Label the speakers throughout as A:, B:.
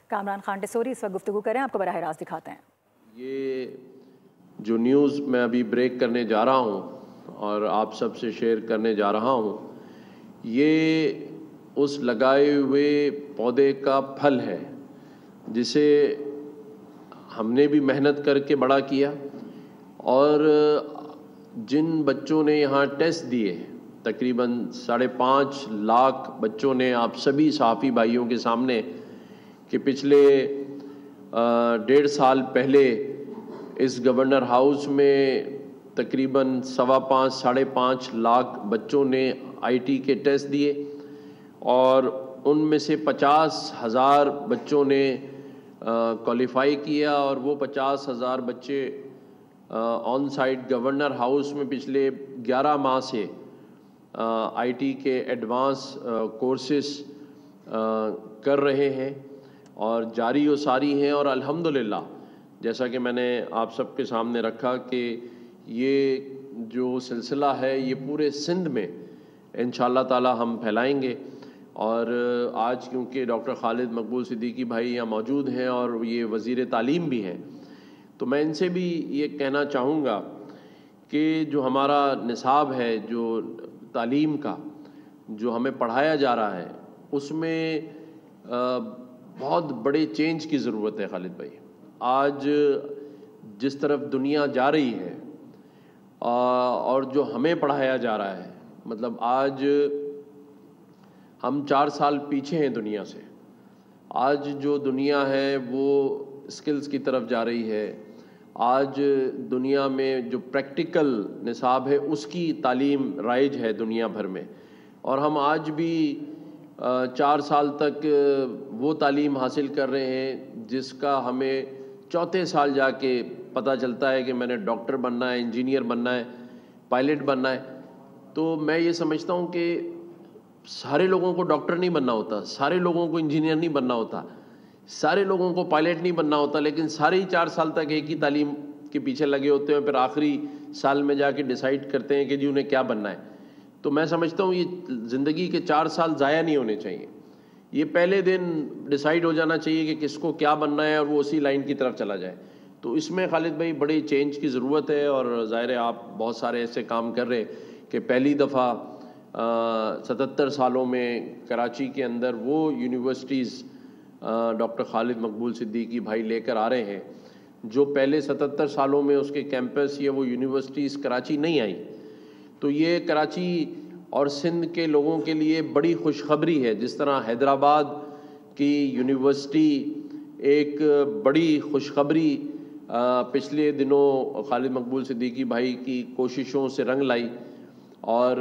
A: کامران خان ٹیسوری اس وقت گفتگو کریں، آپ کو براہ راست دکھاتے ہیں۔
B: یہ جو نیوز میں ابھی بریک کرنے جا رہا ہوں اور آپ سب سے شیئر کرنے جا رہا ہوں، یہ اس لگائے ہوئے پودے کا پھل ہے جسے ہم نے بھی محنت کر کے بڑا کیا، اور جن بچوں نے یہاں ٹیسٹ دیے، تقریباً 5.5 لاکھ بچوں نے، آپ سبھی صحافی بھائیوں کے سامنے، کہ پچھلے 1.5 سال پہلے اس گورنر ہاؤس میں تقریباً 5.25 لاکھ بچوں نے IIT کے ٹیسٹ دیے، اور ان میں سے 50,000 بچوں نے کوالیفائی کیا، اور وہ 50,000 بچے آن سائٹ گورنر ہاؤس میں پچھلے 11 ماہ سے IIT کے ایڈوانس کورسز کر رہے ہیں اور جاری و ساری ہیں۔ اور الحمدللہ جیسا کہ میں نے آپ سب کے سامنے رکھا کہ یہ جو سلسلہ ہے یہ پورے سندھ میں انشاءاللہ تعالی ہم پھیلائیں گے۔ اور آج کیونکہ ڈاکٹر خالد مقبول صدیقی بھائی یہاں موجود ہیں اور یہ وزیر تعلیم بھی ہیں، تو میں ان سے بھی یہ کہنا چاہوں گا کہ جو ہمارا نصاب ہے، جو تعلیم کا جو ہمیں پڑھایا جا رہا ہے، اس میں بہت بڑے چینج کی ضرورت ہے خالد بھائی۔ آج جس طرف دنیا جا رہی ہے اور جو ہمیں پڑھایا جا رہا ہے، مطلب آج ہم 4 سال پیچھے ہیں دنیا سے۔ آج جو دنیا ہے وہ اسکلز کی طرف جا رہی ہے۔ آج دنیا میں جو پریکٹیکل نصاب ہے اس کی تعلیم رائج ہے دنیا بھر میں، اور ہم آج بھی 4 سال تک وہ تعلیم حاصل کر رہے ہیں جس کا ہمیں 4تھے سال جا کے پتہ چلتا ہے کہ میں نے ڈاکٹر بننا ہے، انجینئر بننا ہے، پائلٹ بننا ہے۔ تو میں یہ سمجھتا ہوں کہ سارے لوگوں کو ڈاکٹر نہیں بننا ہوتا، سارے لوگوں کو انجینئر نہیں بننا ہوتا، سارے لوگوں کو پائلٹ نہیں بننا ہوتا، لیکن سارے ہی 4 سال تک ایک ہی تعلیم کے پیچھے لگے ہوتے ہیں، پھر آخری سال میں جا کے ڈیسائیڈ کرتے ہیں کہ جی انہیں کیا بننا ہے۔ تو میں سمجھتا ہوں یہ زندگی کے 4 سال ضائع نہیں ہونے چاہیے، یہ پہلے دن ڈیسائیڈ ہو جانا چاہیے کہ کس کو کیا بننا ہے اور وہ اسی لائن کی طرف چلا جائے۔ تو اس میں خالد بھائی بڑے چینج کی ضرورت ہے، اور ظاہر ہے آپ بہت سارے ایسے کام کر رہے کہ پہلی دفعہ 77 سالوں میں کراچی کے اندر وہ یونیورسٹیز ڈاکٹر خالد مقبول صدیقی بھائی لے کر آ رہے ہیں جو پہلے 77 سالوں میں اس کے کیمپس یا وہ یونیورسٹیز کراچی نہیں آئیں۔ تو یہ کراچی اور سندھ کے لوگوں کے لیے بڑی خوشخبری ہے، جس طرح حیدرآباد کی یونیورسٹی ایک بڑی خوشخبری پچھلے دنوں خالد مقبول صدیقی بھائی کی کوششوں سے رنگ لائی، اور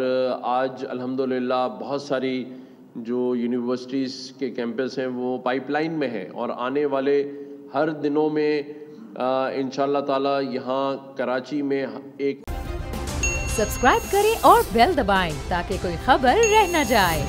B: آج الحمدللہ بہت ساری جو یونیورسٹیز کے کیمپس ہیں وہ پائپ لائن میں ہیں، اور آنے والے ہر دنوں میں انشاءاللہ تعالی یہاں کراچی میں ایک
C: سبسکرائب کریں اور بیل دبائیں تاکہ کوئی خبر رہ نہ جائے۔